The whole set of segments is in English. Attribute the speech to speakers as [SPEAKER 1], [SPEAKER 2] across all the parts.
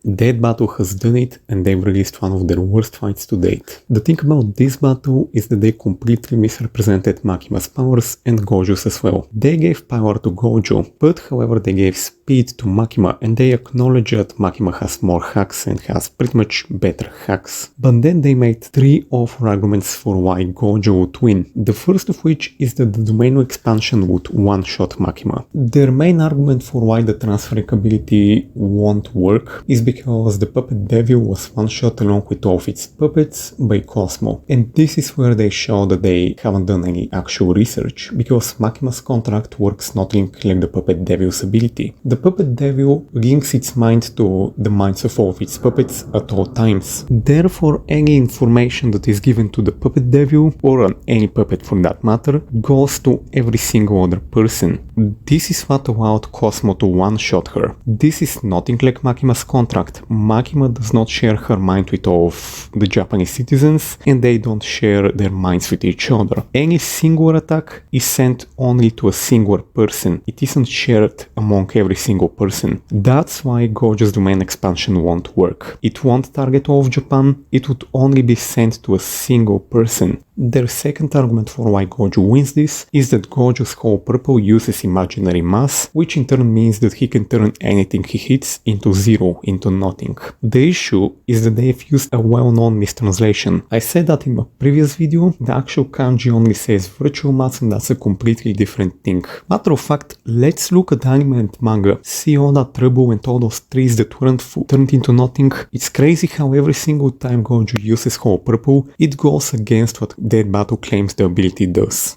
[SPEAKER 1] That battle has done it, and they've released one of their worst fights to date. The thing about this battle is that they completely misrepresented Makima's powers and Gojo's as well. They gave power to Gojo, but however they gave speed to Makima, and they acknowledge that Makima has more hacks and has pretty much better hacks. But then they made three awful arguments for why Gojo would win. The first of which is that the domain expansion would one-shot Makima. Their main argument for why the transferring ability won't work is because the puppet devil was one-shot along with all of its puppets by Cosmo. And this is where they show that they haven't done any actual research, because Makima's contract works not like the puppet devil's ability. The puppet devil links its mind to the minds of all of its puppets at all times. Therefore, any information that is given to the puppet devil, or on any puppet for that matter, goes to every single other person. This is what allowed Cosmo to one-shot her. This is nothing like Makima's contract. Makima does not share her mind with all of the Japanese citizens, and they don't share their minds with each other. Any singular attack is sent only to a singular person. It isn't shared among every single person. That's why Gojo's domain expansion won't work. It won't target all of Japan, it would only be sent to a single person. Their second argument for why Gojo wins this is that Gojo's whole purple uses imaginary mass, which in turn means that he can turn anything he hits into zero, into nothing. The issue is that they've used a well-known mistranslation. I said that in a previous video, the actual kanji only says virtual mass, and that's a completely different thing. Matter of fact, let's look at the anime and manga. See all that trouble and all those trees that weren't turned into nothing? It's crazy how every single time Gojo uses whole purple, it goes against what Dead Battle claims the ability does.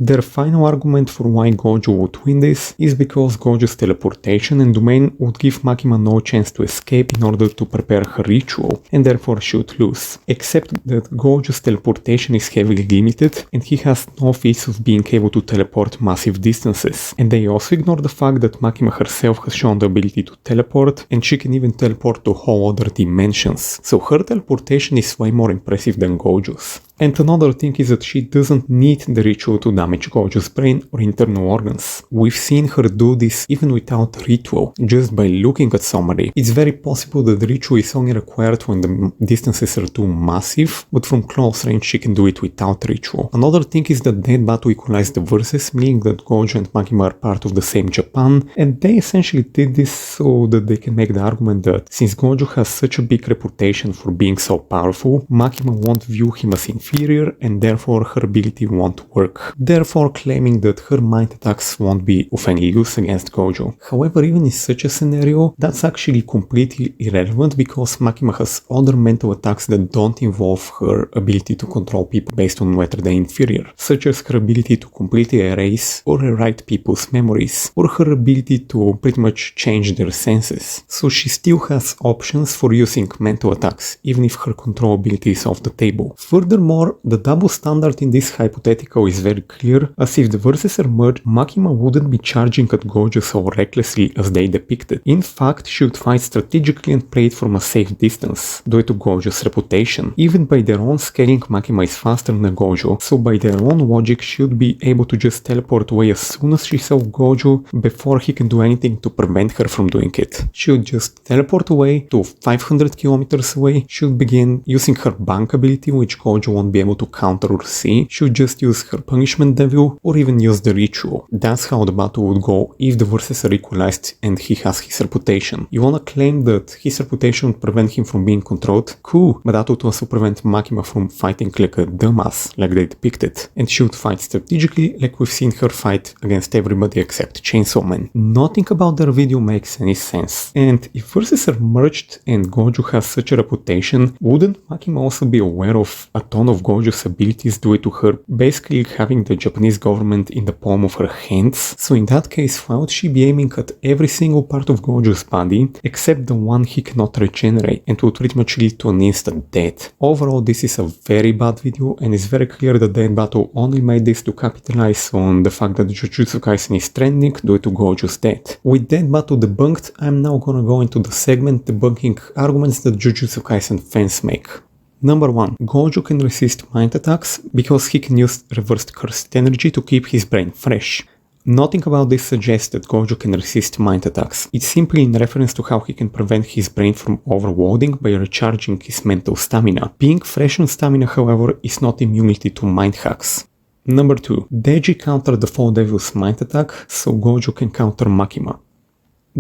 [SPEAKER 1] Their final argument for why Gojo would win this is because Gojo's teleportation and domain would give Makima no chance to escape in order to prepare her ritual, and therefore she would lose. Except that Gojo's teleportation is heavily limited, and he has no feats of being able to teleport massive distances. And they also ignore the fact that Makima herself has shown the ability to teleport, and she can even teleport to whole other dimensions. So her teleportation is way more impressive than Gojo's. And another thing is that she doesn't need the ritual to damage Gojo's brain or internal organs. We've seen her do this even without ritual, just by looking at somebody. It's very possible that the ritual is only required when the distances are too massive, but from close range she can do it without ritual. Another thing is that Dead Battle equalized the verses, meaning that Gojo and Makima are part of the same Japan, and they essentially did this so that they can make the argument that since Gojo has such a big reputation for being so powerful, Makima won't view him as inferior, and therefore her ability won't work. Therefore claiming that her mind attacks won't be of any use against Gojo. However, even in such a scenario, that's actually completely irrelevant because Makima has other mental attacks that don't involve her ability to control people based on whether they're inferior, such as her ability to completely erase or rewrite people's memories, or her ability to pretty much change their senses. So she still has options for using mental attacks, even if her control ability is off the table. Furthermore, the double standard in this hypothetical is very clear, as if the verses are merged, Makima wouldn't be charging at Gojo so recklessly as they depicted. In fact, she would fight strategically and play it from a safe distance, due to Gojo's reputation. Even by their own scaling, Makima is faster than Gojo, so by their own logic she would be able to just teleport away as soon as she saw Gojo before he can do anything to prevent her from doing it. She would just teleport away to 500 kilometers away, she would begin using her bank ability, which Gojo won't be able to counter or see. She would just use her punishment devil or even use the ritual. That's how the battle would go if the verses are equalized and he has his reputation. You wanna claim that his reputation would prevent him from being controlled? Cool, but that would also prevent Makima from fighting like a dumbass, like they depicted. And she would fight strategically like we've seen her fight against everybody except Chainsaw Man. Nothing about their video makes any sense. And if verses are merged and Gojo has such a reputation, wouldn't Makima also be aware of a ton of Gojo's abilities due to her basically having the Japanese government in the palm of her hands? So in that case, why would she be aiming at every single part of Gojo's body except the one he cannot regenerate, and would pretty much lead to an instant death? Overall, this is a very bad video, and it's very clear that Dead Battle only made this to capitalize on the fact that Jujutsu Kaisen is trending due to Gojo's death. With Dead Battle debunked, I'm now gonna go into the segment debunking arguments that Jujutsu Kaisen fans make. Number 1. Gojo can resist mind attacks because he can use reversed cursed energy to keep his brain fresh. Nothing about this suggests that Gojo can resist mind attacks. It's simply in reference to how he can prevent his brain from overloading by recharging his mental stamina. Being fresh on stamina, however, is not immunity to mind hacks. Number 2. Deji countered the Fall Devil's mind attack, so Gojo can counter Makima.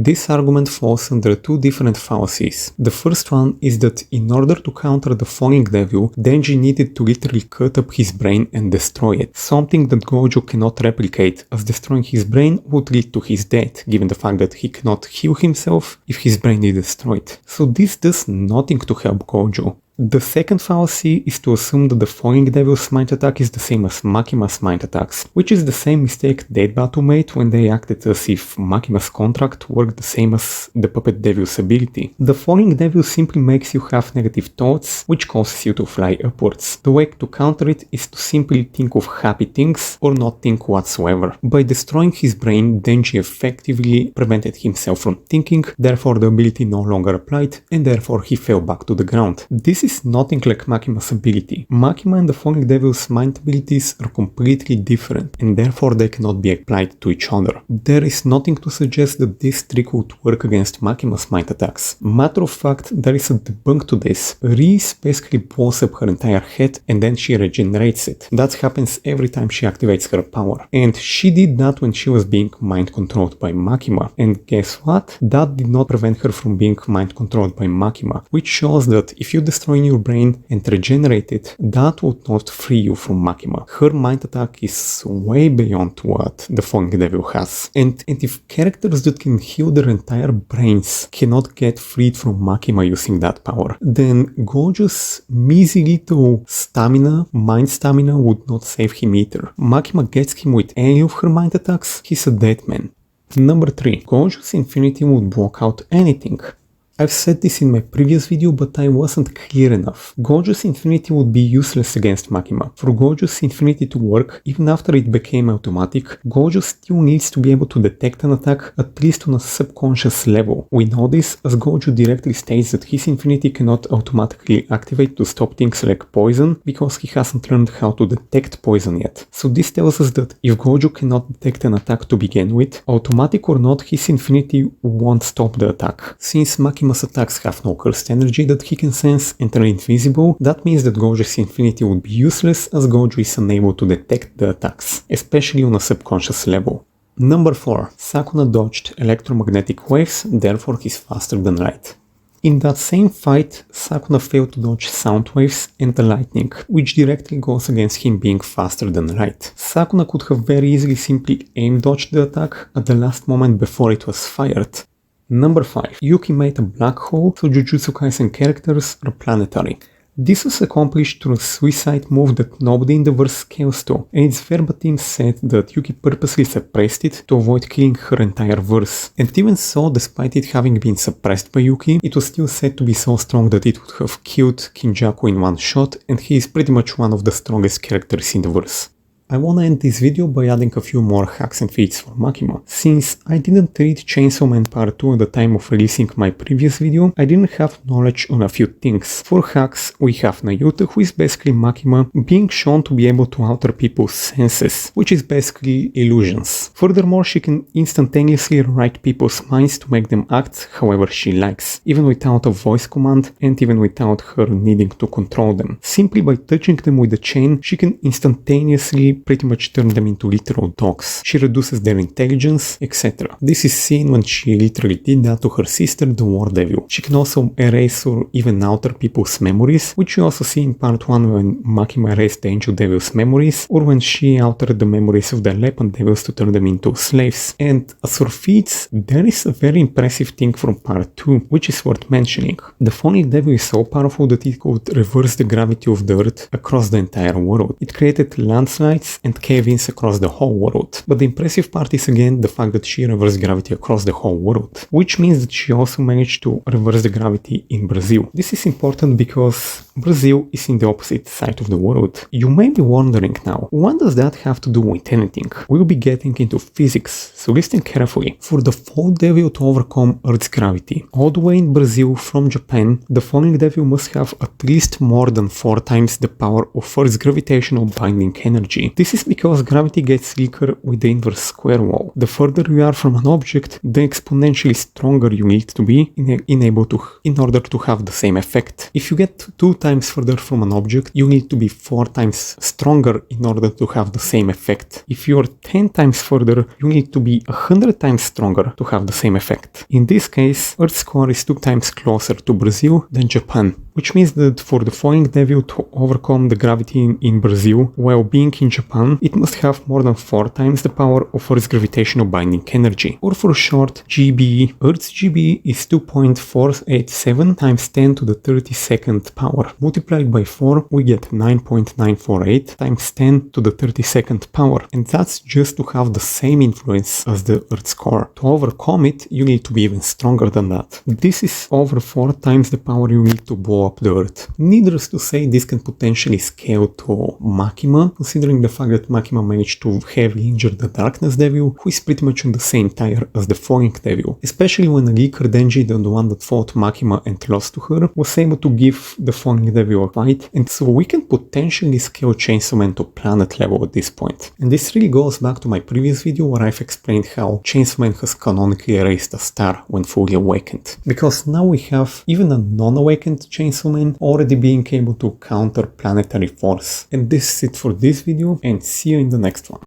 [SPEAKER 1] This argument falls under two different fallacies. The first one is that in order to counter the Falling Devil, Denji needed to literally cut up his brain and destroy it, something that Gojo cannot replicate, as destroying his brain would lead to his death, given the fact that he cannot heal himself if his brain is destroyed. So this does nothing to help Gojo. The second fallacy is to assume that the Falling Devil's mind attack is the same as Makima's mind attacks, which is the same mistake Deadbatu made when they acted as if Makima's contract worked the same as the Puppet Devil's ability. The Falling Devil simply makes you have negative thoughts, which causes you to fly upwards. The way to counter it is to simply think of happy things or not think whatsoever. By destroying his brain, Denji effectively prevented himself from thinking, therefore the ability no longer applied, and therefore he fell back to the ground. This is nothing like Makima's ability. Makima and the Falling Devil's mind abilities are completely different, and therefore they cannot be applied to each other. There is nothing to suggest that this trick would work against Makima's mind attacks. Matter of fact, there is a debunk to this. Reese basically blows up her entire head and then she regenerates it. That happens every time she activates her power. And she did that when she was being mind controlled by Makima. And guess what? That did not prevent her from being mind controlled by Makima, which shows that if you destroy your brain and regenerate it, that would not free you from Makima. Her mind attack is way beyond what the Falling Devil has. And if characters that can heal their entire brains cannot get freed from Makima using that power, then Gojo's measly little mind stamina would not save him either. Makima gets him with any of her mind attacks, he's a dead man. Number 3. Gojo's Infinity would block out anything. I've said this in my previous video, but I wasn't clear enough. Gojo's Infinity would be useless against Makima. For Gojo's Infinity to work, even after it became automatic, Gojo still needs to be able to detect an attack, at least on a subconscious level. We know this as Gojo directly states that his Infinity cannot automatically activate to stop things like poison, because he hasn't learned how to detect poison yet. So this tells us that if Gojo cannot detect an attack to begin with, automatic or not, his Infinity won't stop the attack. Since Makima's attacks have no cursed energy that he can sense and are invisible, that means that Gojo's Infinity would be useless as Gojo is unable to detect the attacks, especially on a subconscious level. Number 4. Sakuna dodged electromagnetic waves, therefore he's faster than light. In that same fight, Sakuna failed to dodge sound waves and the lightning, which directly goes against him being faster than light. Sakuna could have very easily simply aim dodged the attack at the last moment before it was fired. Number 5. Yuki made a black hole, so Jujutsu Kaisen characters are planetary. This was accomplished through a suicide move that nobody in the verse scales to, and its verbatim said that Yuki purposely suppressed it to avoid killing her entire verse. And even so, despite it having been suppressed by Yuki, it was still said to be so strong that it would have killed Kinjaku in one shot, and he is pretty much one of the strongest characters in the verse. I wanna end this video by adding a few more hacks and feats for Makima. Since I didn't read Chainsaw Man Part 2 at the time of releasing my previous video, I didn't have knowledge on a few things. For hacks, we have Nayuta, who is basically Makima, being shown to be able to alter people's senses, which is basically illusions. Furthermore, she can instantaneously write people's minds to make them act however she likes, even without a voice command and even without her needing to control them. Simply by touching them with a chain, she can instantaneously pretty much turn them into literal dogs. She reduces their intelligence, etc. This is seen when she literally did that to her sister, the War Devil. She can also erase or even alter people's memories, which you also see in part 1 when Makima erased the Angel Devil's memories, or when she altered the memories of the Leopard Devils to turn them into slaves. And as for feats, there is a very impressive thing from part 2, which is worth mentioning. The Falling Devil is so powerful that it could reverse the gravity of the Earth across the entire world. It created landslides and cave-ins across the whole world. But the impressive part is again the fact that she reversed gravity across the whole world, which means that she also managed to reverse the gravity in Brazil. This is important because Brazil is in the opposite side of the world. You may be wondering now, what does that have to do with anything? We'll be getting into physics, so listen carefully. For the Fall Devil to overcome Earth's gravity, all the way in Brazil from Japan, the Falling Devil must have at least more than 4 times the power of Earth's gravitational binding energy. This is because gravity gets weaker with the inverse square law. The further you are from an object, the exponentially stronger you need to be in order to have the same effect. If you get 2 times further from an object, you need to be 4 times stronger in order to have the same effect. If you are 10 times further, you need to be 100 times stronger to have the same effect. In this case, Earth's core is 2 times closer to Brazil than Japan, which means that for the falling devil to overcome the gravity in Brazil while being in Japan, it must have more than 4 times the power of Earth's gravitational binding energy. Or for short, GBE. Earth's GBE is 2.487 times 10 to the 32nd power. Multiplied by 4, we get 9.948 times 10 to the 32nd power. And that's just to have the same influence as the Earth's core. To overcome it, you need to be even stronger than that. This is over 4 times the power you need to blow up the Earth. Needless to say, this can potentially scale to Makima, considering the fact that Makima managed to heavily injure the Darkness Devil, who is pretty much on the same tier as the Falling Devil. Especially when Rika Denji, the one that fought Makima and lost to her, was able to give the Falling Devil a fight, and so we can potentially scale Chainsaw Man to planet level at this point. And this really goes back to my previous video where I've explained how Chainsaw Man has canonically raised a star when fully awakened. Because now we have even a non-awakened Chainsaw Man already being able to counter planetary force. And this is it for this video, and see you in the next one.